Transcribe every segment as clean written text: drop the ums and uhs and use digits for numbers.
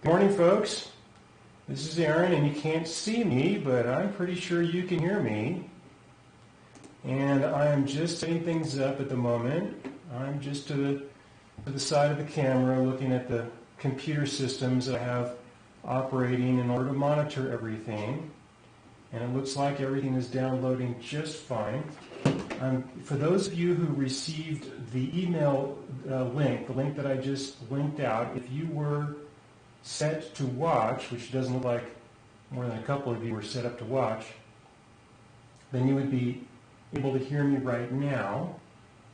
Morning, folks. This is Aaron, and you can't see me, but I'm pretty sure you can hear me. And I'm just setting things up at the moment. I'm just to the side of the camera looking at the computer systems that I have operating in order to monitor everything. And it looks like everything is downloading just fine. For those of you who received the email link, the link that I just linked out, if you were set to watch, which doesn't look like more than a couple of you were set up to watch, then you would be able to hear me right now.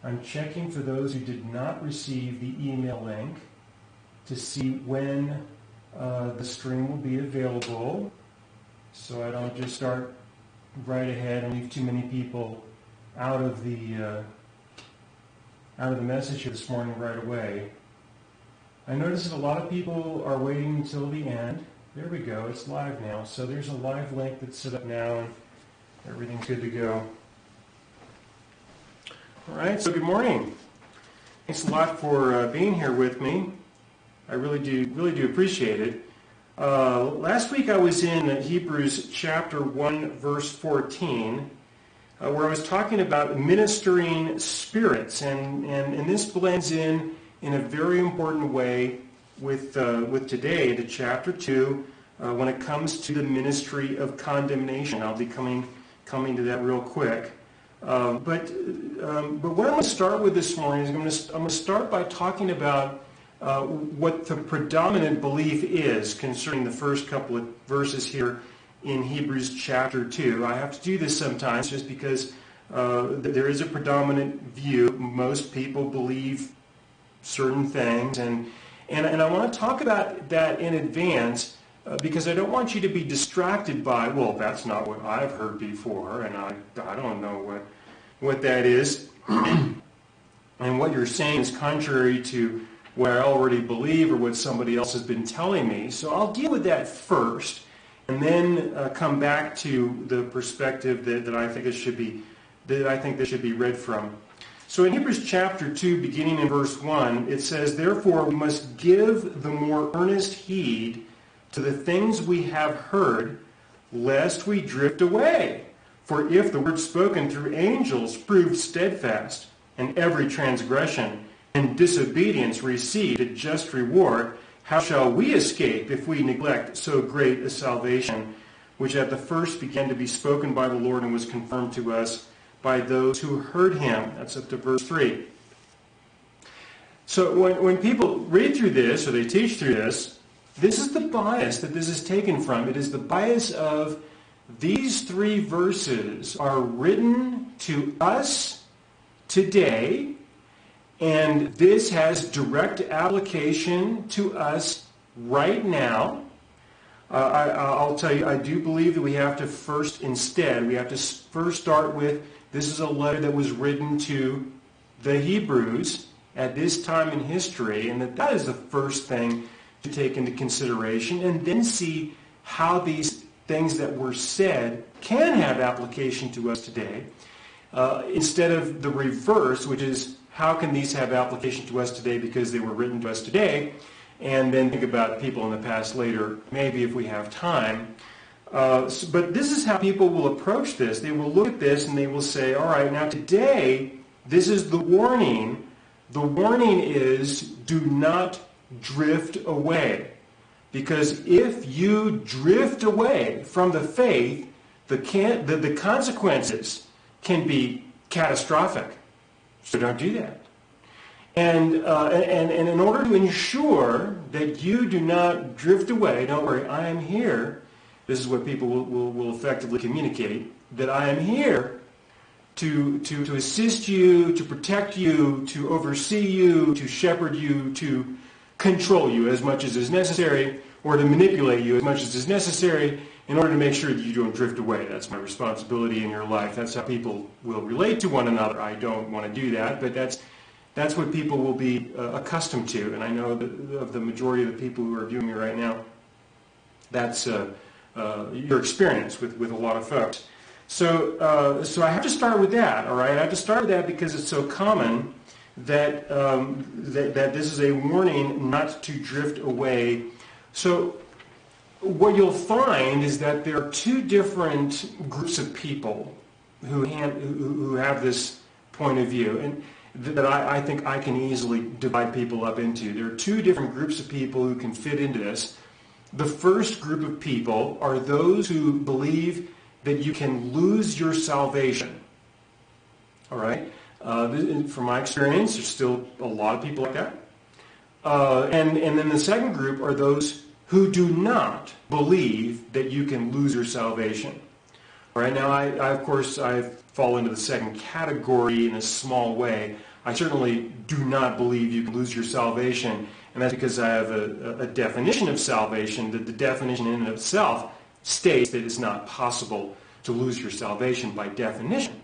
I'm checking for those who did not receive the email link to see when the stream will be available, so I don't just start right ahead and leave too many people out of the message this morning right away. I notice that a lot of people are waiting until the end. There we go, it's live now. So there's a live link that's set up now, and everything's good to go. All right, so good morning. Thanks a lot for being here with me. I really do appreciate it. Last week I was in Hebrews chapter 1, verse 14, where I was talking about ministering spirits, and this blends in a very important way with today, to chapter 2, when it comes to the ministry of condemnation. I'll be coming to that real quick. But what I'm going to start with this morning is I'm going to start by talking about what the predominant belief is concerning the first couple of verses here in Hebrews chapter 2. I have to do this sometimes just because there is a predominant view. Most people believe certain things, and I want to talk about that in advance because I don't want you to be distracted by, well, that's not what I've heard before, and I don't know what that is, and what you're saying is contrary to what I already believe or what somebody else has been telling me. So I'll deal with that first, and then come back to the perspective that I think this should be read from. So in Hebrews chapter 2, beginning in verse 1, it says, "Therefore we must give the more earnest heed to the things we have heard, lest we drift away. For if the word spoken through angels proved steadfast, and every transgression and disobedience received a just reward, how shall we escape if we neglect so great a salvation, which at the first began to be spoken by the Lord and was confirmed to us by those who heard him?" That's up to verse 3. So when people read through this, or they teach through this, this is the bias that this is taken from. It is the bias of these three verses are written to us today, and this has direct application to us right now. I'll tell you, I do believe that we have to first start with, this is a letter that was written to the Hebrews at this time in history, and that is the first thing to take into consideration, and then see how these things that were said can have application to us today, instead of the reverse, which is, how can these have application to us today because they were written to us today, and then think about people in the past later, maybe if we have time. But this is how people will approach this. They will look at this and they will say, all right, now today, this is the warning. The warning is, do not drift away. Because if you drift away from the faith, the consequences can be catastrophic. So don't do that. And in order to ensure that you do not drift away, don't worry, I am here. This is what people will effectively communicate, that I am here to assist you, to protect you, to oversee you, to shepherd you, to control you as much as is necessary, or to manipulate you as much as is necessary in order to make sure that you don't drift away. That's my responsibility in your life. That's how people will relate to one another. I don't want to do that, but that's what people will be accustomed to. And I know that of the majority of the people who are viewing me right now, that's your experience with a lot of folks. So I have to start with that, all right? I have to start with that because it's so common that this is a warning not to drift away So what you'll find is that there are two different groups of people who have this point of view, and that I think I can easily divide people up into. There are two different groups of people who can fit into this. The first group of people are those who believe that you can lose your salvation. All right? From my experience, there's still a lot of people like that. And then the second group are those who do not believe that you can lose your salvation. All right, now I fall into the second category in a small way. I certainly do not believe you can lose your salvation, and that's because I have a definition of salvation, that the definition in and of itself states that it's not possible to lose your salvation by definition.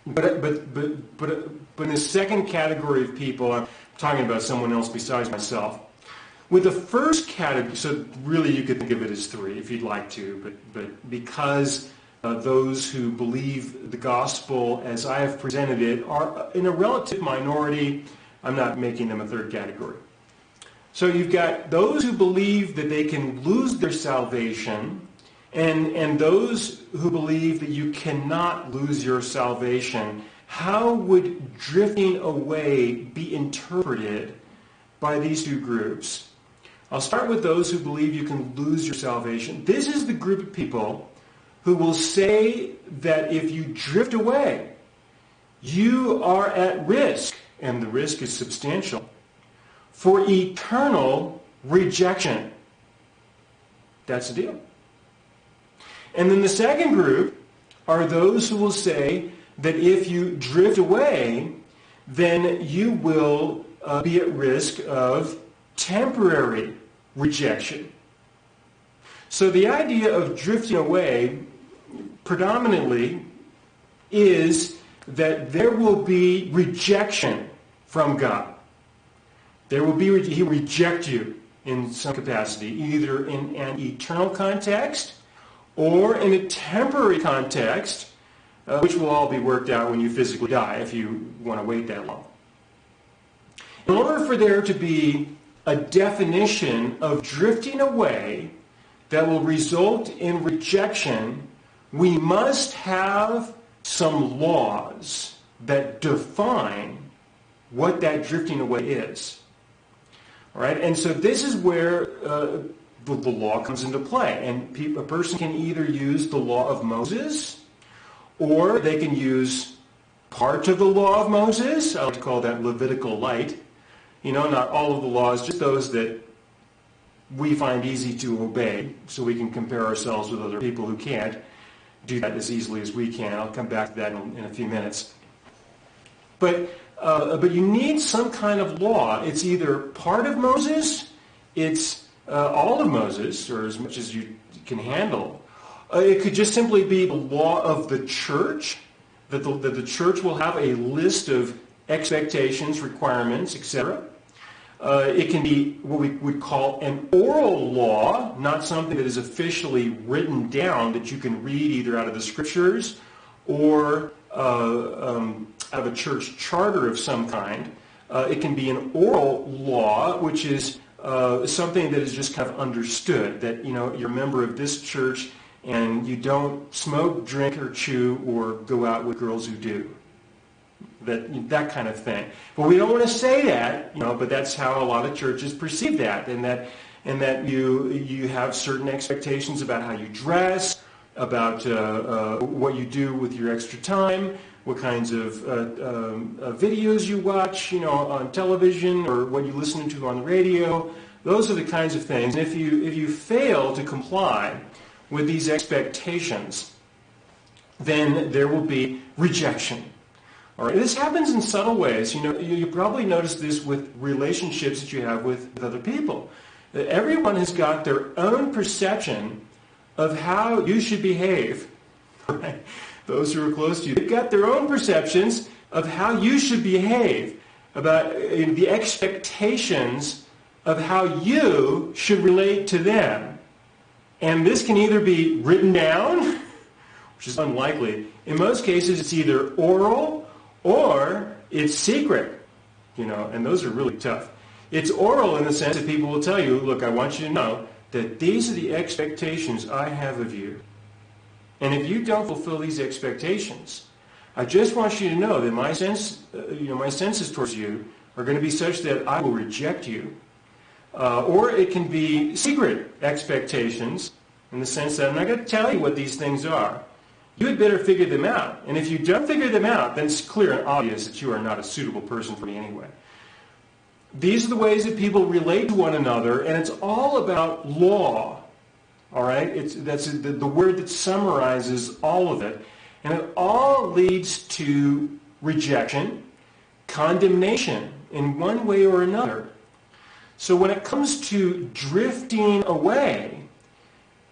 But in the second category of people, I'm talking about someone else besides myself. With the first category, so really you could think of it as three if you'd like to, but because those who believe the gospel as I have presented it are in a relative minority, I'm not making them a third category. So you've got those who believe that they can lose their salvation, and those who believe that you cannot lose your salvation. How would drifting away be interpreted by these two groups? I'll start with those who believe you can lose your salvation. This is the group of people who will say that if you drift away, you are at risk, and the risk is substantial, for eternal rejection. That's the deal. And then the second group are those who will say that if you drift away, then you will be at risk of temporary rejection. So the idea of drifting away predominantly is that there will be rejection from God. He will reject you in some capacity, either in an eternal context or in a temporary context, which will all be worked out when you physically die, if you want to wait that long. In order for there to be a definition of drifting away that will result in rejection, we must have some laws that define what that drifting away is. All right? And so this is where the law comes into play. And a person can either use the law of Moses, or they can use part of the law of Moses. I like to call that Levitical light. You know, not all of the laws, just those that we find easy to obey, so we can compare ourselves with other people who can't do that as easily as we can. I'll come back to that in a few minutes. But you need some kind of law. It's either part of Moses, it's all of Moses, or as much as you can handle. It could just simply be the law of the church, that the church will have a list of expectations, requirements, etc. It can be what we would call an oral law, not something that is officially written down that you can read either out of the scriptures or out of a church charter of some kind. It can be an oral law, which is something that is just kind of understood, that you're a member of this church and you don't smoke, drink, or chew, or go out with girls who do. That kind of thing. But we don't want to say that, but that's how a lot of churches perceive that, and that you have certain expectations about how you dress, about what you do with your extra time, what kinds of videos you watch, on television, or what you listen to on the radio. Those are the kinds of things. And if you fail to comply with these expectations, then there will be rejection. All right. This happens in subtle ways. You probably notice this with relationships that you have with other people. Everyone has got their own perception of how you should behave. Right? Those who are close to you, they've got their own perceptions of how you should behave, about the expectations of how you should relate to them. And this can either be written down, which is unlikely. In most cases, it's either oral or it's secret, and those are really tough. It's oral in the sense that people will tell you, look, I want you to know that these are the expectations I have of you. And if you don't fulfill these expectations, I just want you to know that my senses towards you are going to be such that I will reject you. Or it can be secret expectations in the sense that I'm not going to tell you what these things are. You had better figure them out. And if you don't figure them out, then it's clear and obvious that you are not a suitable person for me anyway. These are the ways that people relate to one another, and it's all about law. All right? That's the word that summarizes all of it. And it all leads to rejection, condemnation in one way or another. So when it comes to drifting away,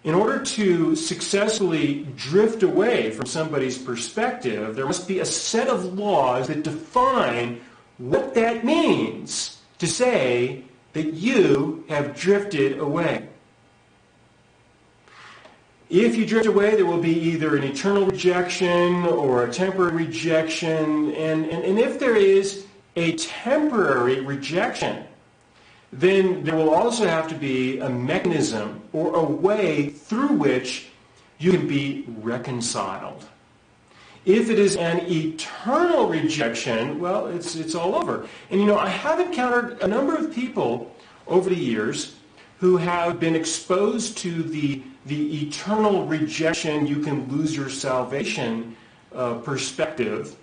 in order to successfully drift away from somebody's perspective, there must be a set of laws that define what that means to say that you have drifted away. If you drift away, there will be either an eternal rejection or a temporary rejection. And if there is a temporary rejection, then there will also have to be a mechanism or a way through which you can be reconciled. If it is an eternal rejection, well, it's all over. And I have encountered a number of people over the years who have been exposed to the eternal rejection, you can lose your salvation perspective,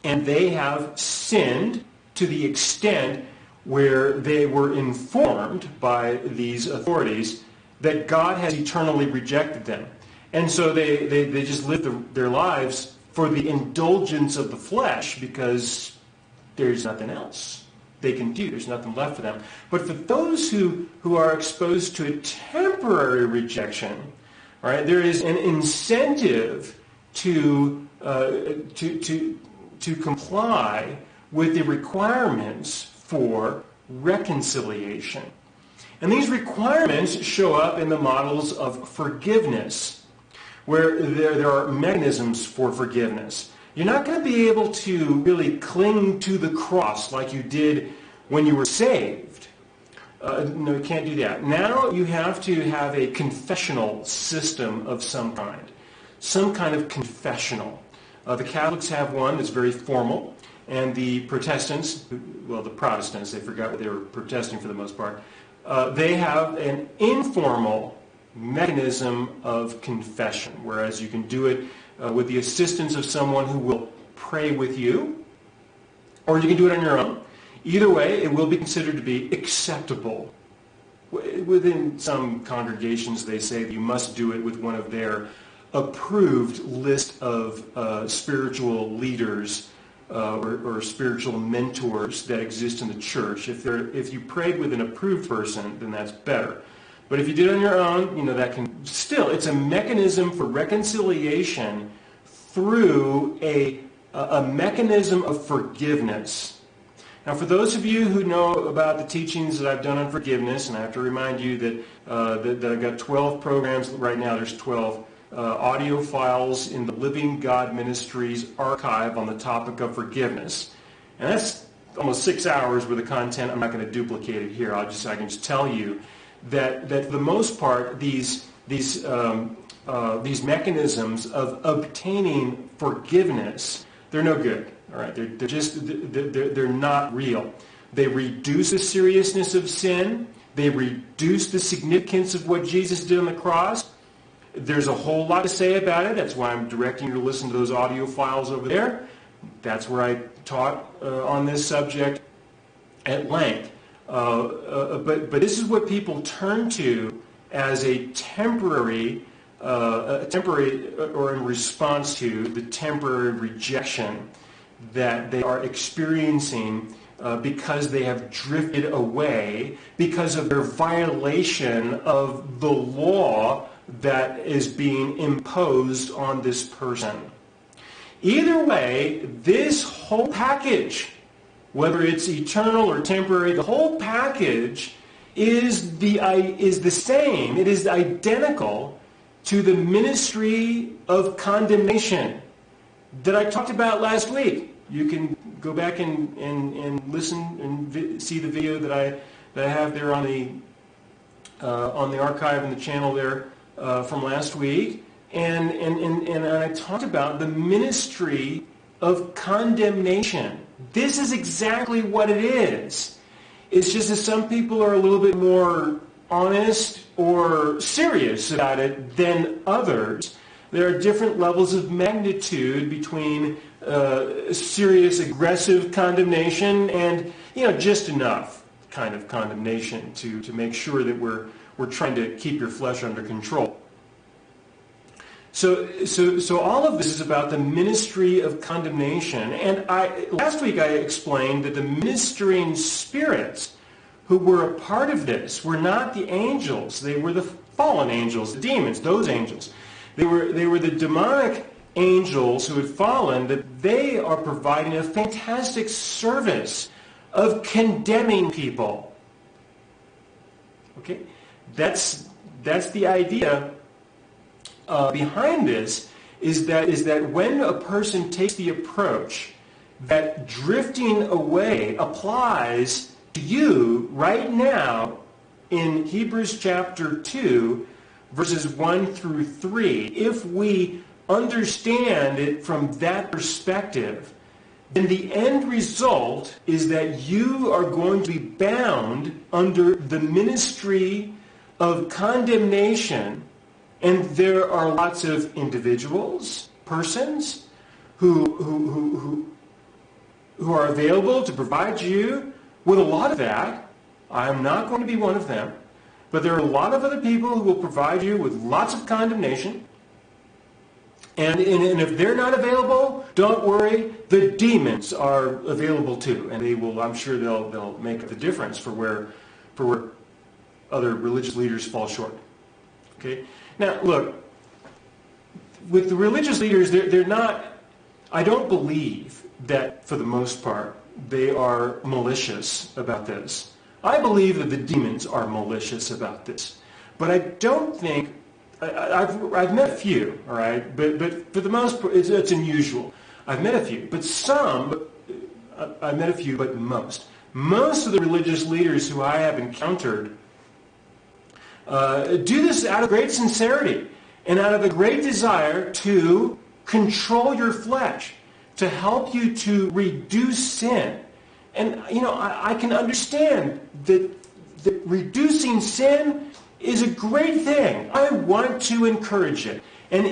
and they have sinned to the extent where they were informed by these authorities that God has eternally rejected them. And so they just live their lives for the indulgence of the flesh because there's nothing else they can do. There's nothing left for them. But for those who are exposed to a temporary rejection, all right, there is an incentive to comply with the requirements for reconciliation. And these requirements show up in the models of forgiveness, where there are mechanisms for forgiveness. You're not going to be able to really cling to the cross like you did when you were saved. No, you can't do that. Now you have to have a confessional system of some kind of confessional. The Catholics have one that's very formal, and the Protestants, the Protestants, they forgot what they were protesting for the most part, they have an informal mechanism of confession, whereas you can do it with the assistance of someone who will pray with you, or you can do it on your own. Either way, it will be considered to be acceptable. Within some congregations, they say that you must do it with one of their approved list of spiritual leaders or spiritual mentors that exist in the church. If you prayed with an approved person, then that's better. But if you did it on your own, that can still, it's a mechanism for reconciliation through a mechanism of forgiveness. Now, for those of you who know about the teachings that I've done on forgiveness, and I have to remind you that I've got 12 programs right now. There's 12 audio files in the Living God Ministries archive on the topic of forgiveness. And that's almost 6 hours worth of content. I'm not going to duplicate it here. I can just tell you that for the most part, these mechanisms of obtaining forgiveness, they're no good. All right, they're not real. They reduce the seriousness of sin. They reduce the significance of what Jesus did on the cross. There's a whole lot to say about it. That's why I'm directing you to listen to those audio files over there. That's where I taught on this subject at length. But this is what people turn to as a temporary or in response to the temporary rejection that they are experiencing because they have drifted away because of their violation of the law that is being imposed on this person. Either way, this whole package, whether it's eternal or temporary, the whole package is the same. It is identical to the ministry of condemnation that I talked about last week. You can go back and listen and see the video that I have there on the archive and the channel there from last week. And I talked about the ministry of condemnation. This is exactly what it is. It's just that some people are a little bit more honest or serious about it than others. There are different levels of magnitude between serious, aggressive condemnation and, just enough kind of condemnation to make sure that we're trying to keep your flesh under control. So all of this is about the ministry of condemnation. And last week I explained that the ministering spirits who were a part of this were not the angels. They were the fallen angels, the demons, those angels. They were the demonic angels who had fallen, that they are providing a fantastic service of condemning people. Okay? That's the idea behind this, is that when a person takes the approach that drifting away applies to you right now in Hebrews chapter 2, verses 1 through 3, if we understand it from that perspective, then the end result is that you are going to be bound under the ministry of condemnation. And there are lots of individuals, persons, who are available to provide you with a lot of that. I'm not going to be one of them. But there are a lot of other people who will provide you with lots of condemnation. And if they're not available, don't worry, the demons are available too. And I'm sure they'll make the difference for where other religious leaders fall short. Okay? Now, look, with the religious leaders, they're not, I don't believe that, for the most part, they are malicious about this. I believe that the demons are malicious about this. But I don't think, I've met a few, all right? But for the most part, it's unusual. I've met a few. But I've met a few, but most. Most of the religious leaders who I have encountered do this out of great sincerity and out of a great desire to control your flesh, to help you to reduce sin. And, I can understand that reducing sin is a great thing. I want to encourage it. And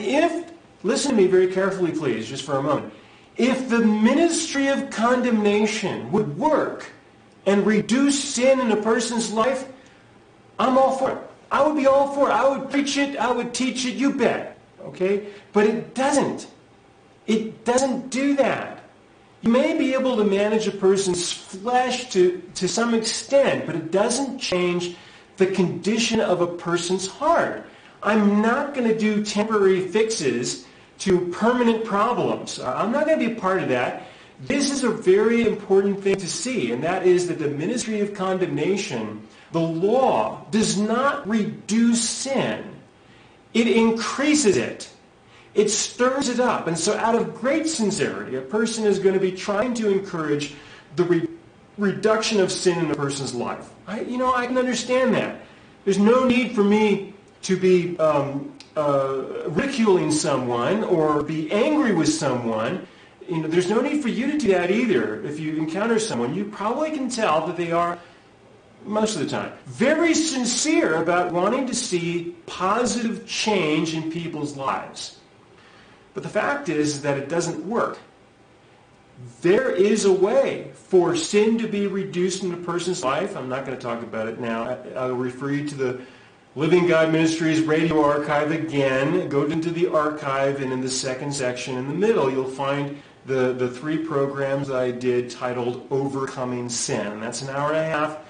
listen to me very carefully, please, just for a moment. If the ministry of condemnation would work and reduce sin in a person's life, I'm all for it. I would be all for it. I would preach it. I would teach it. You bet. Okay? But it doesn't. It doesn't do that. You may be able to manage a person's flesh to some extent, but it doesn't change the condition of a person's heart. I'm not going to do temporary fixes to permanent problems. I'm not going to be a part of that. This is a very important thing to see, and that is that the ministry of condemnation, the law, does not reduce sin. It increases it. It stirs it up. And so out of great sincerity, a person is going to be trying to encourage the reduction of sin in a person's life. I can understand that. There's no need for me to be ridiculing someone or be angry with someone. There's no need for you to do that either. If you encounter someone, you probably can tell that they are, most of the time, very sincere about wanting to see positive change in people's lives. But the fact is that it doesn't work. There is a way for sin to be reduced in a person's life. I'm not going to talk about it now. I'll refer you to the Living God Ministries radio archive again. Go into the archive, and in the second section in the middle, you'll find the 3 programs that I did titled Overcoming Sin. And that's an hour and a half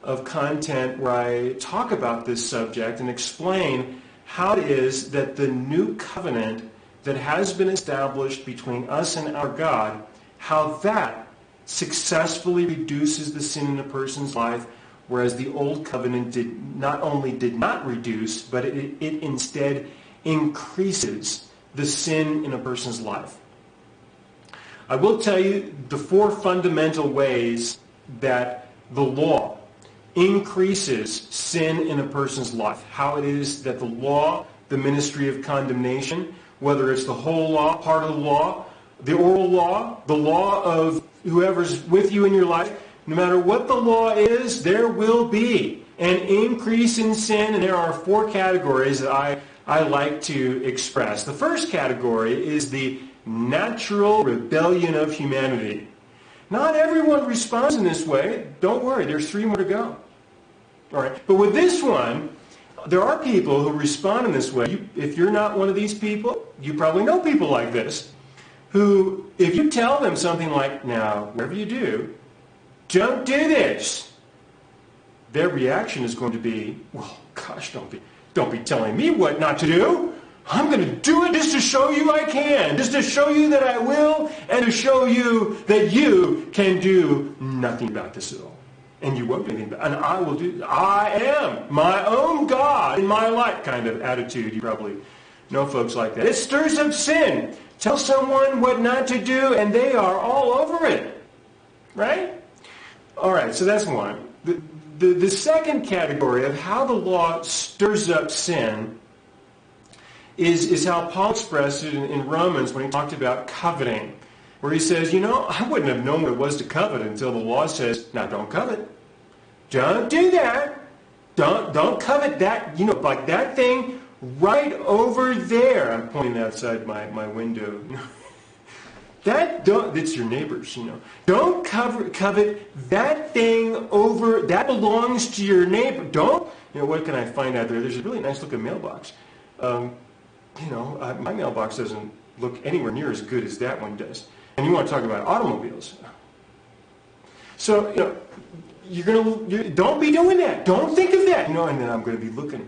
of content where I talk about this subject and explain how it is that the new covenant that has been established between us and our God, how that successfully reduces the sin in a person's life, whereas the old covenant not only did not reduce, but it instead increases the sin in a person's life. I will tell you the four fundamental ways that the law increases sin in a person's life. How it is that the law, the ministry of condemnation, whether it's the whole law, part of the law, the oral law, the law of whoever's with you in your life, no matter what the law is, there will be an increase in sin, and there are four categories that I like to express. The first category is the natural rebellion of humanity. Not everyone responds in this way. Don't worry, there's three more to go. All right, but with this one, there are people who respond in this way. If you're not one of these people, you probably know people like this, who, if you tell them something like, now, whatever you do, don't do this, their reaction is going to be, well, gosh, don't be telling me what not to do. I'm going to do it just to show you I can, just to show you that I will, and to show you that you can do nothing about this at all. And you won't do anything about it. And I will do, I am my own God in my life kind of attitude. You probably know folks like that. It stirs up sin. Tell someone what not to do, and they are all over it. Right? All right, so that's one. The second category of how the law stirs up sin is how Paul expressed it in Romans when he talked about coveting, where he says, I wouldn't have known what it was to covet until the law says, now don't covet. Don't do that. Don't covet that, like that thing right over there. I'm pointing outside my window. It's your neighbors, Don't covet that thing over, that belongs to your neighbor. Don't, what can I find out there? There's a really nice looking mailbox. My mailbox doesn't look anywhere near as good as that one does. And you want to talk about automobiles. So, don't be doing that. Don't think of that. And then I'm going to be looking.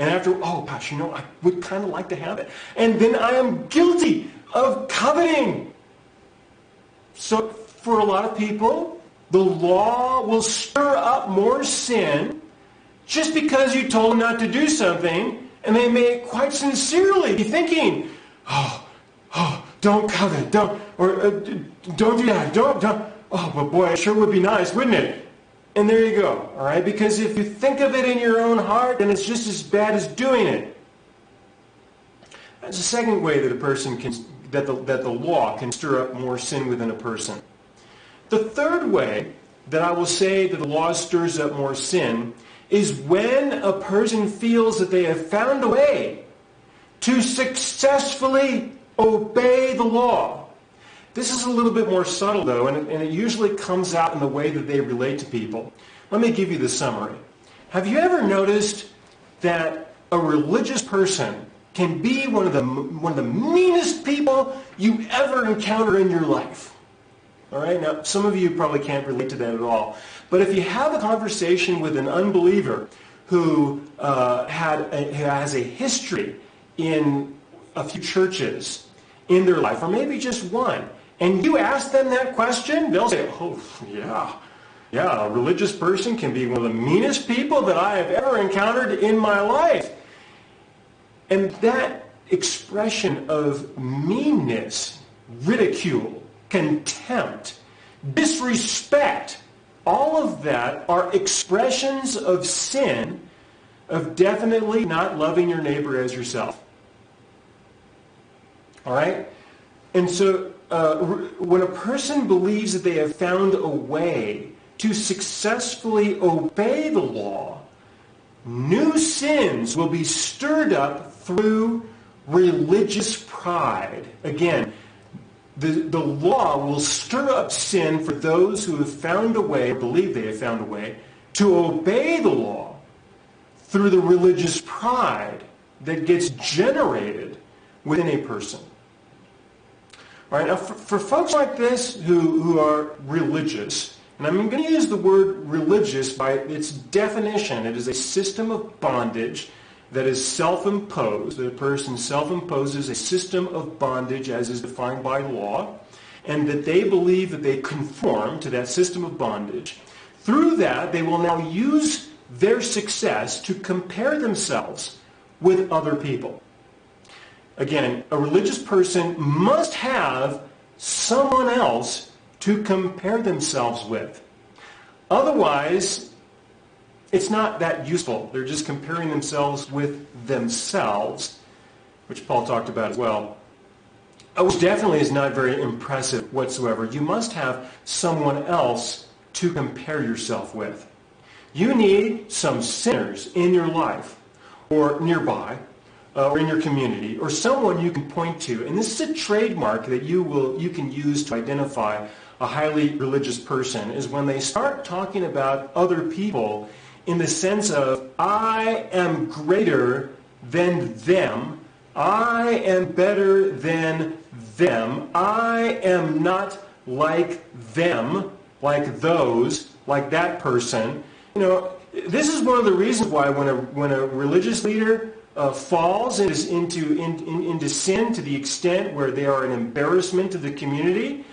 And after, oh gosh, I would kind of like to have it. And then I am guilty of coveting. So for a lot of people, the law will stir up more sin just because you told them not to do something, and they may quite sincerely be thinking, don't covet, don't do that, don't. Oh, but boy, it sure would be nice, wouldn't it? And there you go, all right? Because if you think of it in your own heart, then it's just as bad as doing it. That's the second way that that the law can stir up more sin within a person. The third way that I will say that the law stirs up more sin is when a person feels that they have found a way to successfully obey the law. This is a little bit more subtle, though, and it usually comes out in the way that they relate to people. Let me give you the summary. Have you ever noticed that a religious person can be one of the meanest people you ever encounter in your life? All right, now some of you probably can't relate to that at all. But if you have a conversation with an unbeliever who has a history in a few churches in their life, or maybe just one, and you ask them that question, they'll say, oh, yeah, a religious person can be one of the meanest people that I have ever encountered in my life. And that expression of meanness, ridicule, contempt, disrespect, all of that are expressions of sin, of definitely not loving your neighbor as yourself. All right? And so when a person believes that they have found a way to successfully obey the law, new sins will be stirred up through religious pride. Again, the law will stir up sin for those who have found a way, or believe they have found a way, to obey the law through the religious pride that gets generated within a person. All right, now for folks like this who are religious, and I'm going to use the word religious by its definition. It is a system of bondage that is self-imposed, that a person self-imposes a system of bondage as is defined by law, and that they believe that they conform to that system of bondage. Through that, they will now use their success to compare themselves with other people. Again, a religious person must have someone else to compare themselves with. Otherwise, it's not that useful. They're just comparing themselves with themselves, which Paul talked about as well. Which definitely is not very impressive whatsoever. You must have someone else to compare yourself with. You need some sinners in your life, or nearby, or in your community, or someone you can point to. And this is a trademark that you can use to identify a highly religious person, is when they start talking about other people in the sense of, I am greater than them, I am better than them, I am not like them, like those, like that person. This is one of the reasons why when a religious leader falls into sin to the extent where they are an embarrassment to the community,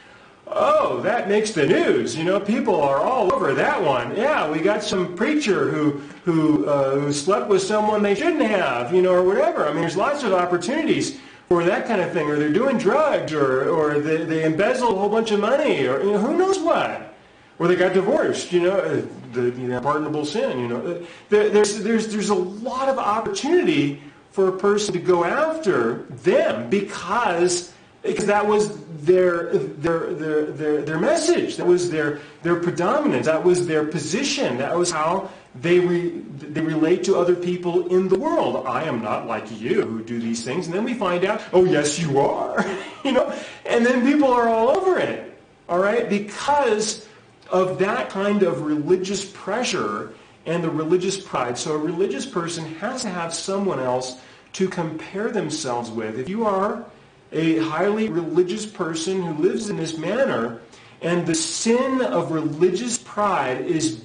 that makes the news. People are all over that one. Yeah, we got some preacher who slept with someone they shouldn't have, or whatever. I mean, there's lots of opportunities for that kind of thing, or they're doing drugs, or they embezzle a whole bunch of money, or who knows what, or they got divorced. The pardonable sin. There's a lot of opportunity for a person to go after them because that was their message, that was their predominance, that was their position, that was how they relate to other people in the world. I am not like you who do these things. And then we find out, oh yes you are, and then people are all over it, all right, because of that kind of religious pressure and the religious pride. So a religious person has to have someone else to compare themselves with. If you are a highly religious person who lives in this manner, and the sin of religious pride is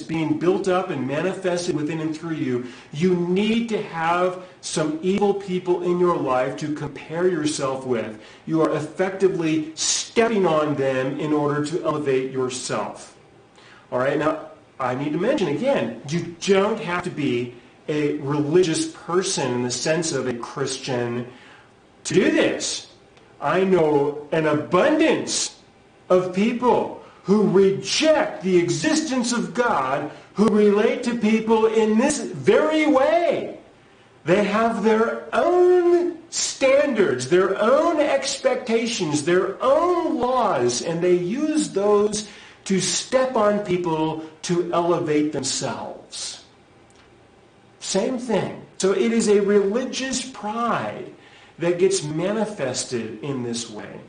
being built up and manifested within and through you, you need to have some evil people in your life to compare yourself with. You are effectively stepping on them in order to elevate yourself. All right, now I need to mention again, you don't have to be a religious person in the sense of a Christian to do this. I know an abundance of people who reject the existence of God, who relate to people in this very way. They have their own standards, their own expectations, their own laws, and they use those to step on people to elevate themselves. Same thing. So it is a religious pride that gets manifested in this way.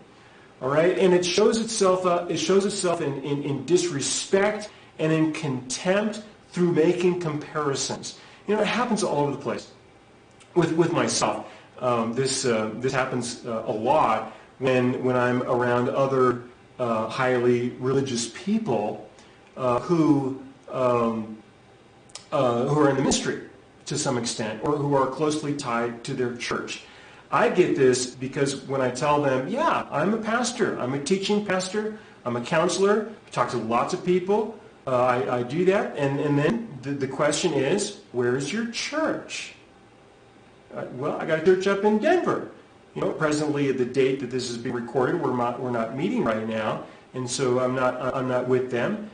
All right? And it shows itself in disrespect and in contempt through making comparisons. It happens all over the place. With myself, this happens a lot when I'm around other highly religious people who are in the ministry to some extent, or who are closely tied to their church. I get this because when I tell them, yeah, I'm a pastor, I'm a teaching pastor, I'm a counselor, I talk to lots of people, I do that, and then the question is, where's your church? Well, I got a church up in Denver. Presently at the date that this is being recorded, we're not meeting right now, and so I'm not with them.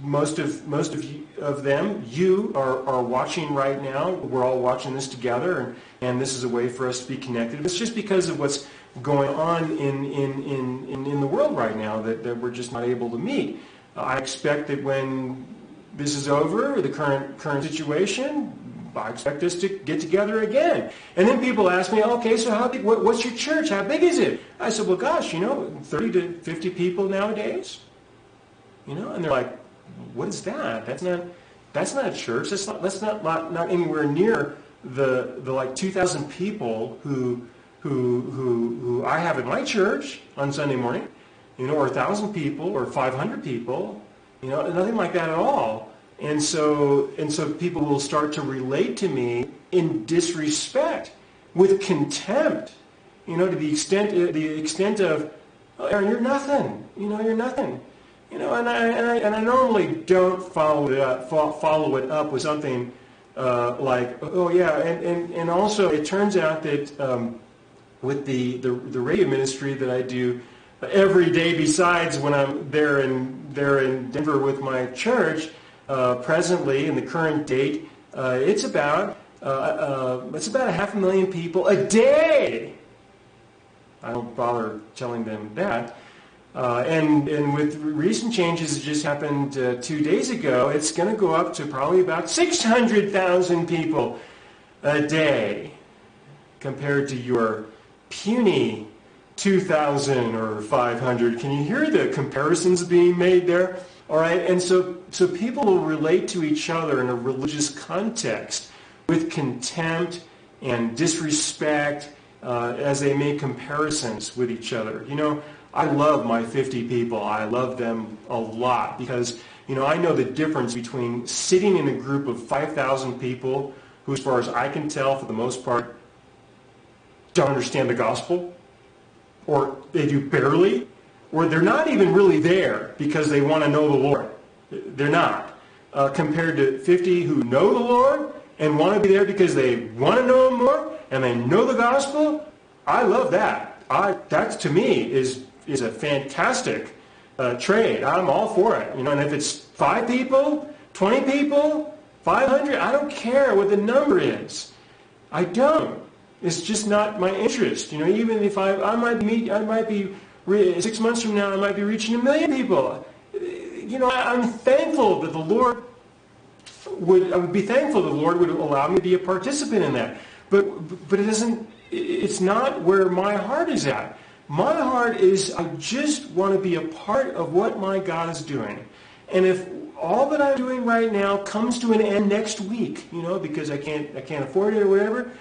Most of them, you are watching right now. We're all watching this together, and this is a way for us to be connected. It's just because of what's going on in the world right now that we're just not able to meet. I expect that when this is over, the current situation, I expect us to get together again. And then people ask me, okay, so how big? What's your church? How big is it? I said, well, gosh, 30 to 50 people nowadays. And they're like, what is that? That's not a church. That's not anywhere near the like 2,000 people who I have at my church on Sunday morning, or 1,000 people or 500 people, nothing like that at all. And so people will start to relate to me in disrespect, with contempt, to the extent of, oh, Aaron, you're nothing. You're nothing. And I normally don't follow it up with something And also it turns out that with the radio ministry that I do every day, besides when I'm there in Denver with my church, presently in the current date, it's about 500,000 people a day. I don't bother telling them that. And with recent changes that just happened 2 days ago, it's going to go up to probably about 600,000 people a day, compared to your puny 2,000 or 500. Can you hear the comparisons being made there? All right, and so people will relate to each other in a religious context with contempt and disrespect as they make comparisons with each other. You know, I love my 50 people. I love them a lot because, you know, I know the difference between sitting in a group of 5,000 people who, as far as I can tell, for the most part, don't understand the gospel, or they do barely, or they're not even really there because they want to know the Lord. They're not. Compared to 50 who know the Lord and want to be there because they want to know Him more and they know the gospel. I love that. That to me is a fantastic trade. I'm all for it. You know, and if it's 5 people, 20 people, 500, I don't care what the number is. I don't. It's just not my interest. You know, even if I might be 6 months from now, I might be reaching 1 million people. You know, I'm thankful that the Lord I would be thankful the Lord would allow me to be a participant in that. But it's not where my heart is at. My heart is, I just want to be a part of what my God is doing. And if all that I'm doing right now comes to an end next week, you know, because I can't afford it or whatever,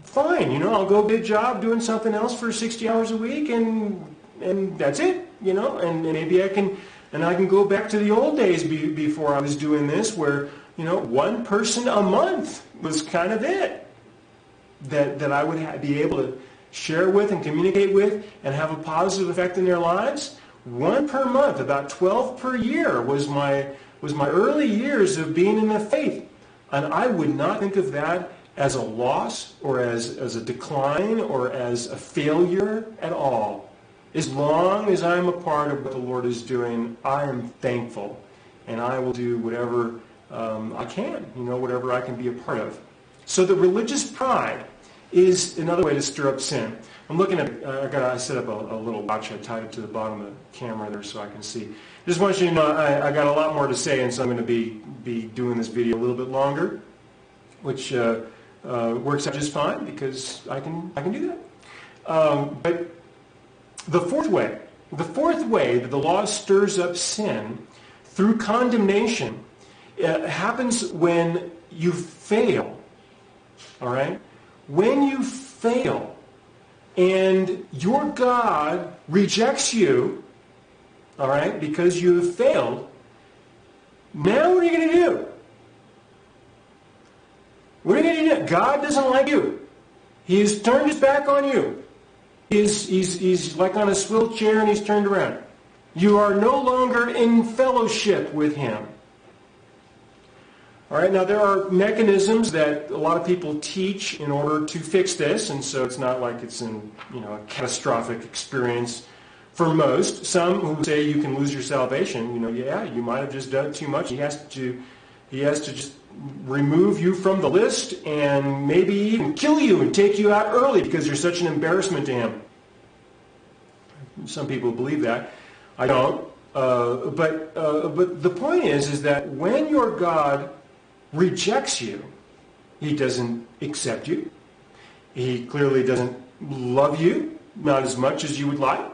fine, you know, I'll go get a job doing something else for 60 hours a week and that's it, you know, and maybe I can go back to the old days before I was doing this, where, you know, one person a month was kind of it that I would be able to share with and communicate with and have a positive effect in their lives. 1 per month, about 12 per year was my early years of being in the faith. And I would not think of that as a loss or as a decline or as a failure at all. As long as I'm a part of what the Lord is doing, I am thankful. And I will do whatever I can, you know, whatever I can be a part of. So the religious pride is another way to stir up sin. I'm looking at, I set up a little watch. I tied it to the bottom of the camera there so I can see. Just want you to know I got a lot more to say, and so I'm going to be doing this video a little bit longer, which works out just fine because I can do that. But the fourth way that the law stirs up sin through condemnation happens when you fail. All right? When you fail and your God rejects you, all right, because you have failed, now what are you going to do? What are you going to do? God doesn't like you. He's turned his back on you. He's like on a swivel chair and he's turned around. You are no longer in fellowship with him. All right, now there are mechanisms that a lot of people teach in order to fix this, and so it's not like it's a catastrophic experience for most. Some who say you can lose your salvation, you might have just done too much. He has to just remove you from the list and maybe even kill you and take you out early because you're such an embarrassment to him. Some people believe that. I don't. But the point is that when your God rejects you, he doesn't accept you. He clearly doesn't love you, not as much as you would like.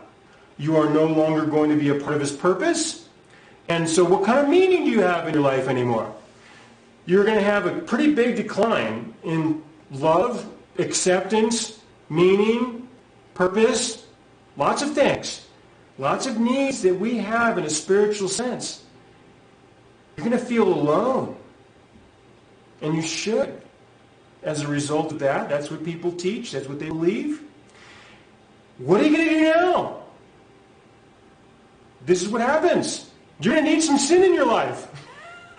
You are no longer going to be a part of his purpose. And so what kind of meaning do you have in your life anymore? You're going to have a pretty big decline in love, acceptance, meaning, purpose, lots of things, lots of needs that we have in a spiritual sense. You're going to feel alone. And you should. As a result of that, that's what people teach, that's what they believe. What are you going to do now? This is what happens. You're going to need some sin in your life.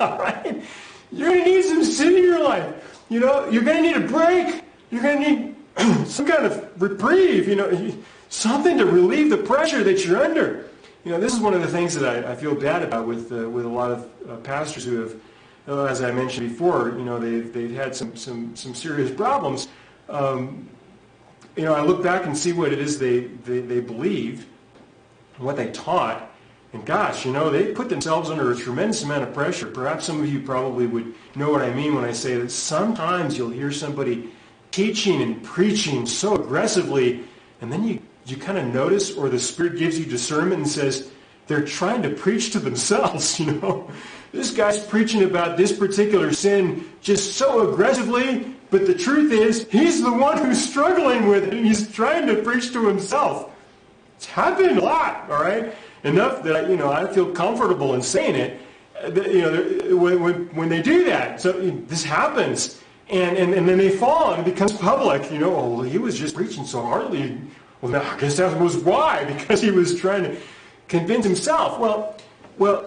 All right? You're going to need some sin in your life. You know, you're going to need a break. You're going to need some kind of reprieve, you know, something to relieve the pressure that you're under. You know, this is one of the things that I feel bad about with a lot of pastors who have, as I mentioned before, you know, they've had some serious problems. You know, I look back and see what it is they believed, what they taught, and gosh, you know, they put themselves under a tremendous amount of pressure. Perhaps some of you probably would know what I mean when I say that sometimes you'll hear somebody teaching and preaching so aggressively, and then you kind of notice, or the Spirit gives you discernment and says, they're trying to preach to themselves, you know. This guy's preaching about this particular sin just so aggressively, but the truth is, he's the one who's struggling with it, and he's trying to preach to himself. It's happened a lot, all right? Enough that, you know, I feel comfortable in saying it. You know, when they do that, so this happens, and then they fall, and it becomes public. You know, oh, he was just preaching so hardly. Well, I guess that was why, because he was trying to convince himself. Well,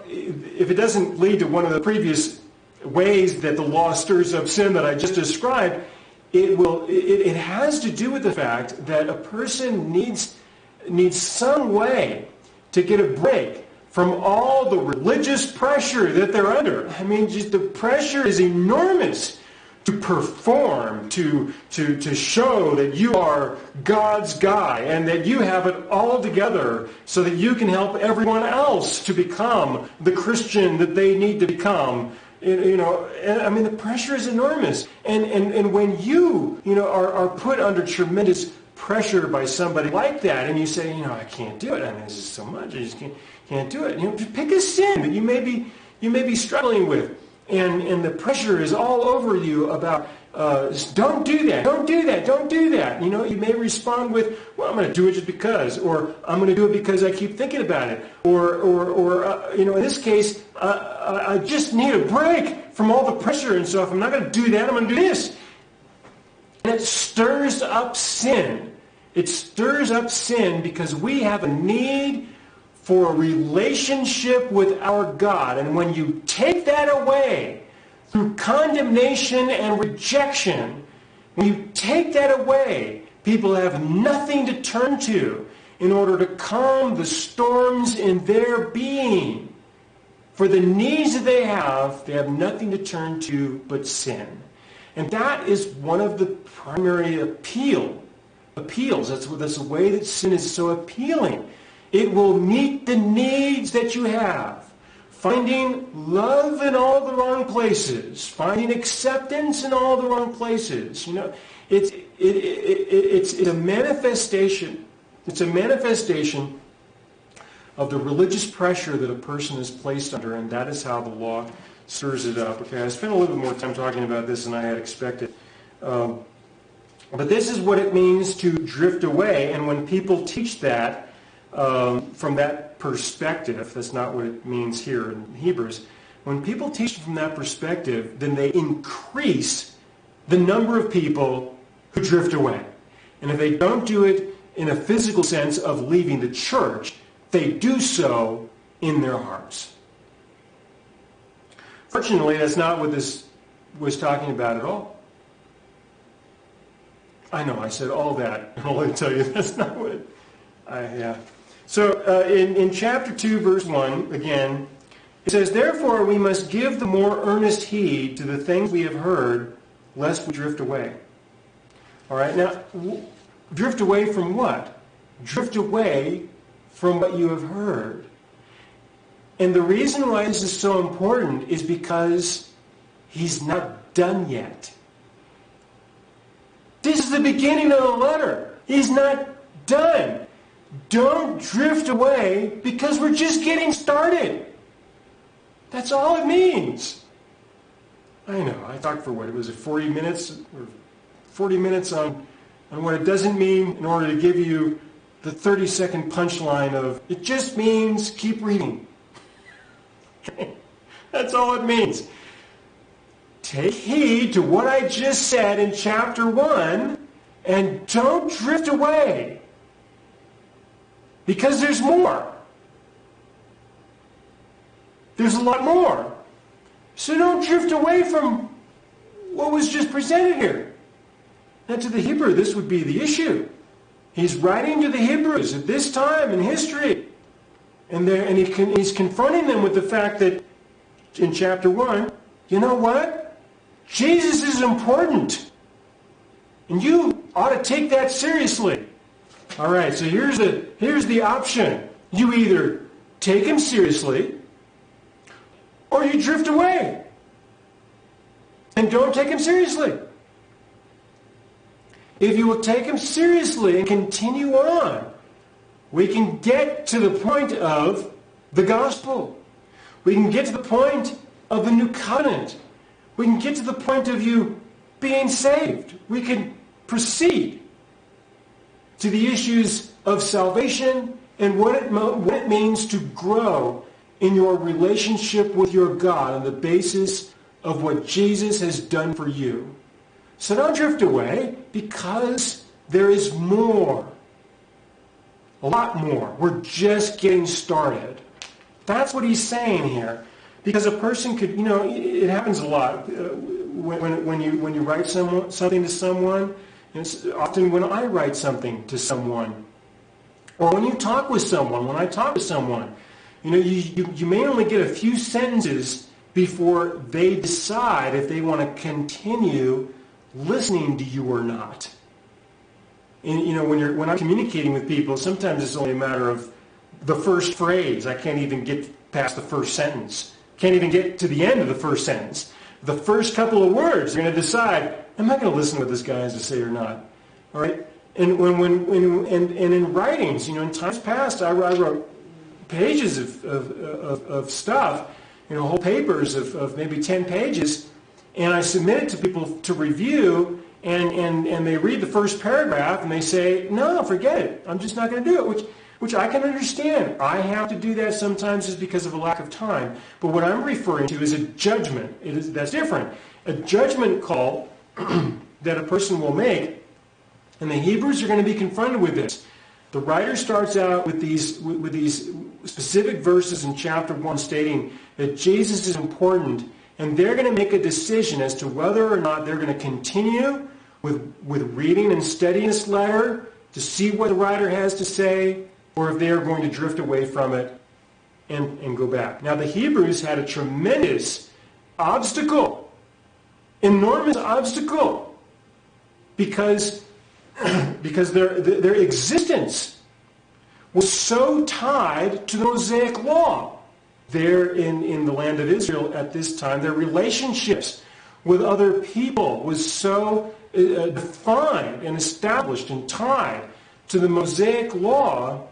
if it doesn't lead to one of the previous ways that the law stirs up sin that I just described, it has to do with the fact that a person needs some way to get a break from all the religious pressure that they're under. I mean, just the pressure is enormous to perform, to show that you are God's guy and that you have it all together so that you can help everyone else to become the Christian that they need to become. You know, I mean, the pressure is enormous. And when you know, are put under tremendous pressure by somebody like that, and you say, you know, I can't do it. I mean, this is so much. I just can't do it. You know, pick a sin that you may be struggling with, and the pressure is all over you about don't do that, don't do that, don't do that. You know, you may respond with, well, I'm going to do it just because, or I'm going to do it because I keep thinking about it, or you know, in this case, I just need a break from all the pressure, and so if I'm not going to do that, I'm going to do this. And it stirs up sin. It stirs up sin because we have a need for a relationship with our God. And when you take that away through condemnation and rejection, when you take that away, people have nothing to turn to in order to calm the storms in their being. For the needs that they have nothing to turn to but sin. And that is one of the primary appeals. That's the way that sin is so appealing. It will meet the needs that you have. Finding love in all the wrong places. Finding acceptance in all the wrong places. You know, it's a manifestation. It's a manifestation of the religious pressure that a person is placed under, and that is how the law stirs it up. Okay, I spent a little bit more time talking about this than I had expected. But this is what it means to drift away, and when people teach that from that perspective, that's not what it means here in Hebrews. When people teach from that perspective, then they increase the number of people who drift away. And if they don't do it in a physical sense of leaving the church, they do so in their hearts. Fortunately, that's not what this was talking about at all. I know, I said all that. I'll let me tell you, that's not what yeah. So in chapter 2, verse 1, again, it says, therefore we must give the more earnest heed to the things we have heard, lest we drift away. All right, now, drift away from what? Drift away from what you have heard. And the reason why this is so important is because he's not done yet. This is the beginning of the letter. He's not done. Don't drift away because we're just getting started. That's all it means. I know, I talked for what, was it 40 minutes? Or 40 minutes on what it doesn't mean in order to give you the 30-second punchline of, it just means keep reading. That's all it means. Take heed to what I just said in chapter 1 and don't drift away. Because there's more. There's a lot more. So don't drift away from what was just presented here. Now to the Hebrew, this would be the issue. He's writing to the Hebrews at this time in history. And he's confronting them with the fact that in chapter 1, you know what? Jesus is important. And you ought to take that seriously. All right, so here's the option. You either take him seriously or you drift away. And don't take him seriously. If you will take him seriously and continue on, we can get to the point of the gospel. We can get to the point of the new covenant. We can get to the point of you being saved. We can proceed to the issues of salvation and what it means to grow in your relationship with your God on the basis of what Jesus has done for you. So don't drift away, because there is more. A lot more. We're just getting started. That's what he's saying here. Because a person could, it happens a lot. When you write something to someone, and it's often when I write something to someone, or when you talk with someone, when I talk to someone, you may only get a few sentences before they decide if they want to continue listening to you or not. And when I'm communicating with people, sometimes it's only a matter of the first phrase. I can't even get past the first sentence. Can't even get to the end of the first sentence. The first couple of words are going to decide, am I going to listen to what this guy has to say or not? All right? And in writings, in times past, I wrote pages of stuff, whole papers of maybe 10 pages, and I submit it to people to review, and they read the first paragraph, and they say, no, forget it. I'm just not going to do it, which I can understand. I have to do that sometimes is because of a lack of time. But what I'm referring to is a judgment. That's different. A judgment call that a person will make, and the Hebrews are going to be confronted with this. The writer starts out with these specific verses in chapter 1 stating that Jesus is important, and they're going to make a decision as to whether or not they're going to continue with reading and studying this letter to see what the writer has to say, or if they are going to drift away from it and go back. Now, the Hebrews had a tremendous obstacle, enormous obstacle, because their existence was so tied to the Mosaic law. There in the land of Israel at this time, their relationships with other people was so defined and established and tied to the Mosaic law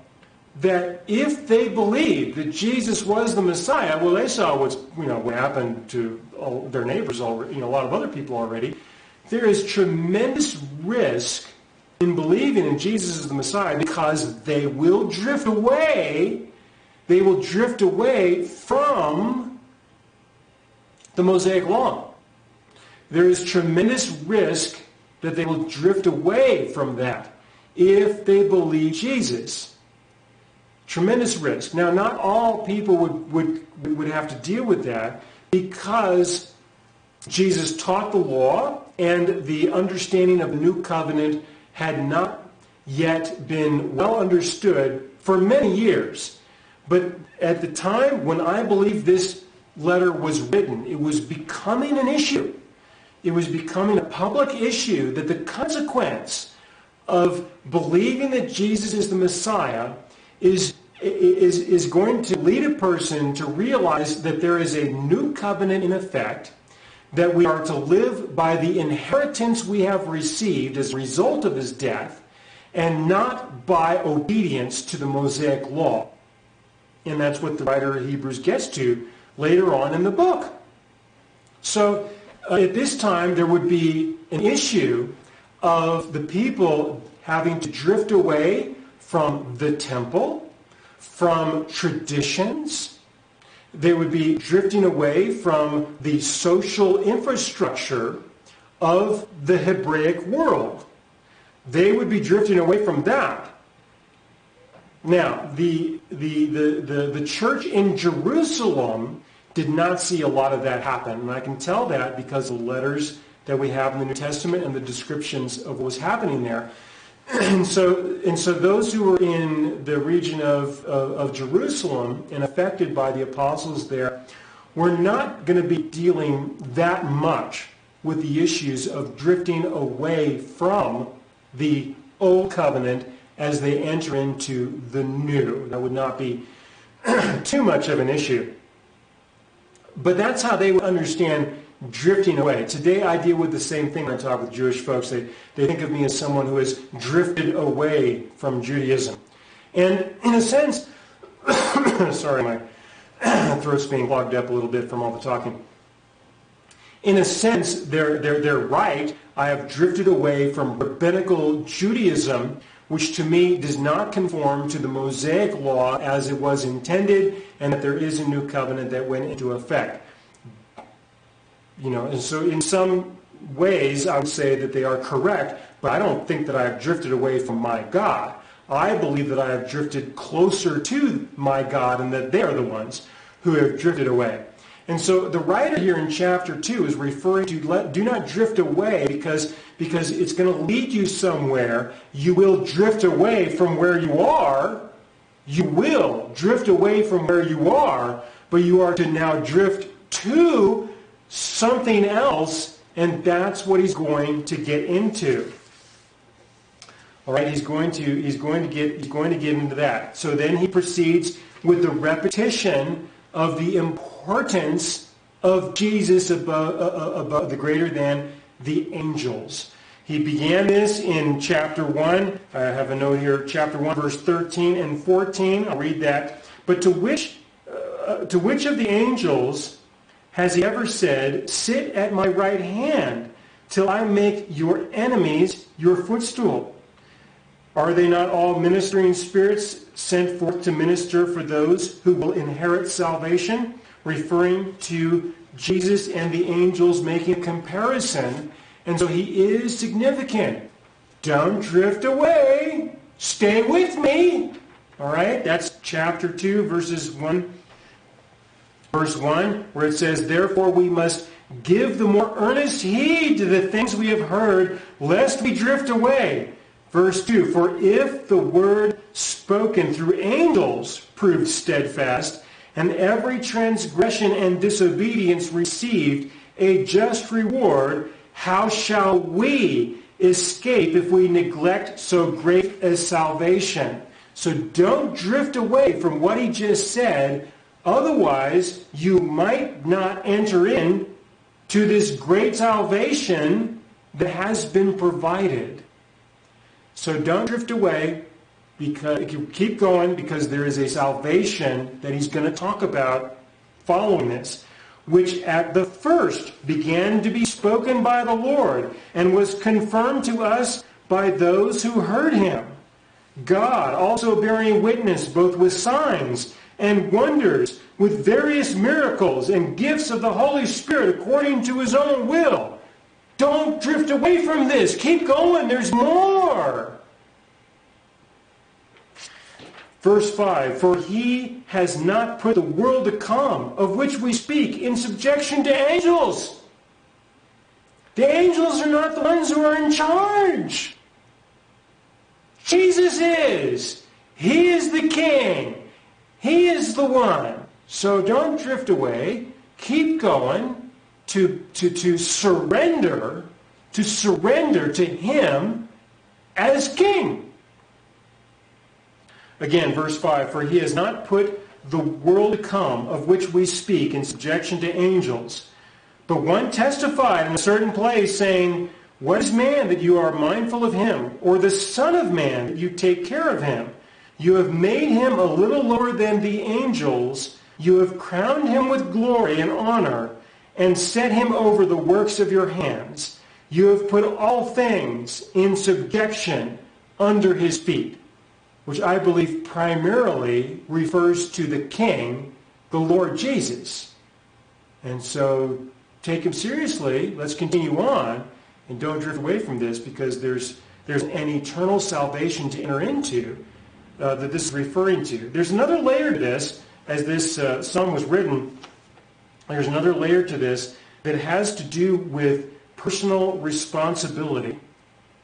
that if they believed that Jesus was the Messiah, well, they saw what happened to all their neighbors already, a lot of other people already. There is tremendous risk in believing in Jesus as the Messiah, because they will drift away. They will drift away from the Mosaic law. There is tremendous risk that they will drift away from that if they believe Jesus. Tremendous risk. Now, not all people would have to deal with that, because Jesus taught the law, and the understanding of the new covenant had not yet been well understood for many years. But at the time when I believe this letter was written, it was becoming an issue. It was becoming a public issue that the consequence of believing that Jesus is the Messiah is going to lead a person to realize that there is a new covenant in effect, that we are to live by the inheritance we have received as a result of his death, and not by obedience to the Mosaic law. And that's what the writer of Hebrews gets to later on in the book. So at this time, there would be an issue of the people having to drift away from the temple, from traditions. They would be drifting away from the social infrastructure of the Hebraic world. They would be drifting away from that. Now, the church in Jerusalem did not see a lot of that happen. And I can tell that because of the letters that we have in the New Testament and the descriptions of what was happening there. And so those who were in the region of Jerusalem and affected by the apostles there were not going to be dealing that much with the issues of drifting away from the old covenant as they enter into the new. That would not be too much of an issue. But that's how they would understand drifting away. Today I deal with the same thing when I talk with Jewish folks. They think of me as someone who has drifted away from Judaism. And in a sense, sorry, my throat's being clogged up a little bit from all the talking. In a sense, they're right. I have drifted away from rabbinical Judaism, which to me does not conform to the Mosaic law as it was intended, and that there is a new covenant that went into effect. And so in some ways I would say that they are correct, but I don't think that I have drifted away from my God. I believe that I have drifted closer to my God and that they are the ones who have drifted away. And so the writer here in chapter 2 is referring to do not drift away because it's going to lead you somewhere. You will drift away from where you are. You will drift away from where you are, but you are to now drift to something else, and that's what he's going to get into. All right, he's going to get into that. So then he proceeds with the repetition of the importance of Jesus above the greater than the angels. He began this in chapter 1. I have a note here, chapter 1, verse 13 and 14. I'll read that. But to which of the angels has he ever said, "Sit at my right hand till I make your enemies your footstool"? Are they not all ministering spirits sent forth to minister for those who will inherit salvation? Referring to Jesus and the angels, making a comparison. And so he is significant. Don't drift away. Stay with me. All right, that's chapter 2, verse 1, where it says, "Therefore we must give the more earnest heed to the things we have heard, lest we drift away." Verse 2, "For if the word spoken through angels proved steadfast, and every transgression and disobedience received a just reward, how shall we escape if we neglect so great a salvation?" So don't drift away from what he just said. Otherwise, you might not enter in to this great salvation that has been provided. So don't drift away, because you keep going, because there is a salvation that he's going to talk about following this, which at the first began to be spoken by the Lord and was confirmed to us by those who heard him. God also bearing witness both with signs and wonders, with various miracles and gifts of the Holy Spirit according to his own will. Don't drift away from this. Keep going. There's more. Verse 5, "For he has not put the world to come, of which we speak, in subjection to angels." The angels are not the ones who are in charge. Jesus is. He is the king. He is the one. So don't drift away. Keep going to surrender to him as king. Again, verse 5, "For he has not put the world to come, of which we speak, in subjection to angels. But one testified in a certain place, saying, What is man that you are mindful of him, or the Son of Man that you take care of him? You have made him a little lower than the angels. You have crowned him with glory and honor, and set him over the works of your hands. You have put all things in subjection under his feet," which I believe primarily refers to the King, the Lord Jesus. And so take him seriously. Let's continue on, and don't drift away from this, because there's an eternal salvation to enter into that this is referring to. There's another layer to this, as this psalm was written. there's another layer to this that has to do with personal responsibility.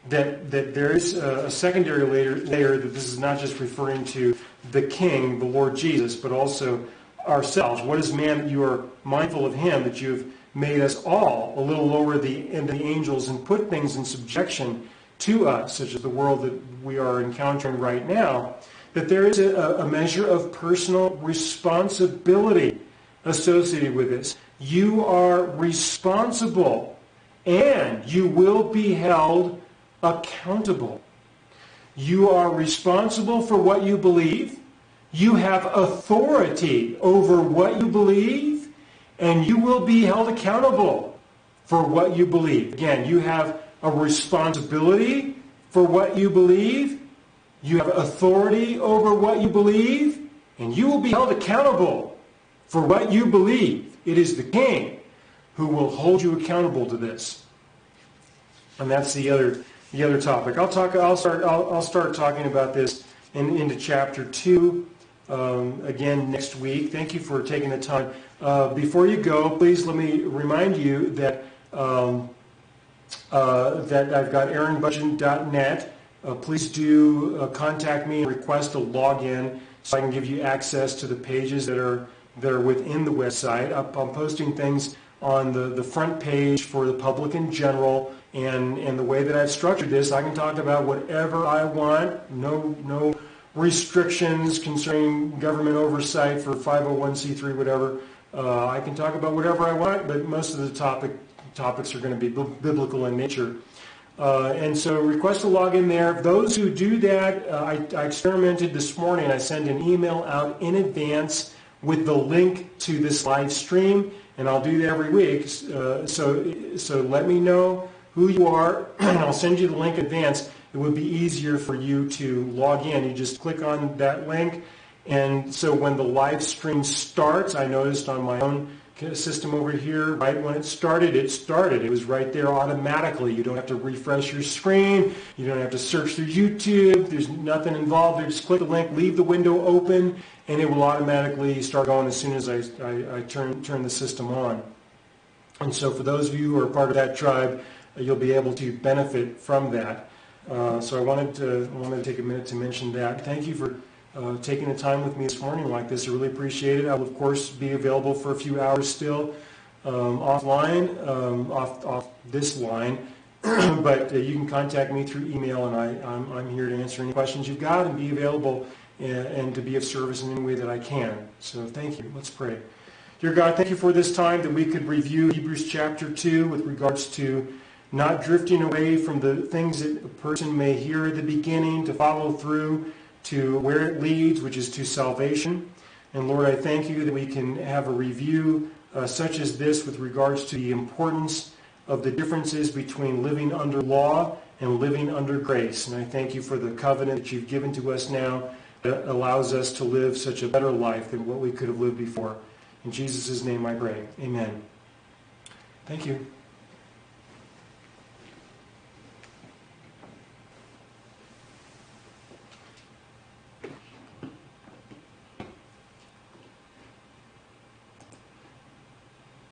That there is a secondary layer that this is not just referring to the King, the Lord Jesus, but also ourselves. What is man that you are mindful of him, that you have made us all a little lower than the angels and put things in subjection to us, such as the world that we are encountering right now, that there is a measure of personal responsibility associated with this. You are responsible, and you will be held accountable. You are responsible for what you believe. You have authority over what you believe, and you will be held accountable for what you believe. Again, you have a responsibility for what you believe. You have authority over what you believe, and you will be held accountable for what you believe. It is the King who will hold you accountable to this. And that's the other topic. I'll start talking about this into chapter 2 again next week. Thank you for taking the time. Before you go, please let me remind you that that I've got aaronbudjen.net. Please do contact me and request a login so I can give you access to the pages that are within the website. I'm posting things on the front page for the public in general, and the way that I've structured this, I can talk about whatever I want. No restrictions concerning government oversight for 501c3, whatever. I can talk about whatever I want, but most of the topics are going to be biblical in nature. And so request a login there. Those who do that, I experimented this morning. I send an email out in advance with the link to this live stream, and I'll do that every week. So let me know who you are, and I'll send you the link in advance. It would be easier for you to log in. You just click on that link, and so when the live stream starts, I noticed on my own system over here, right when it started. It was right there automatically. You don't have to refresh your screen. You don't have to search through YouTube. There's nothing involved. You just click the link, leave the window open, and it will automatically start going as soon as I turn the system on. And so for those of you who are part of that tribe, you'll be able to benefit from that. So I wanted to take a minute to mention that. Thank you for taking the time with me this morning like this. I really appreciate it. I will, of course, be available for a few hours still offline, off this line. But you can contact me through email, and I'm here to answer any questions you've got and be available and to be of service in any way that I can. So thank you. Let's pray. Dear God, thank you for this time that we could review Hebrews chapter 2 with regards to not drifting away from the things that a person may hear at the beginning, to follow through to where it leads, which is to salvation. And Lord, I thank you that we can have a review such as this with regards to the importance of the differences between living under law and living under grace. And I thank you for the covenant that you've given to us now that allows us to live such a better life than what we could have lived before. In Jesus' name I pray. Amen. Thank you.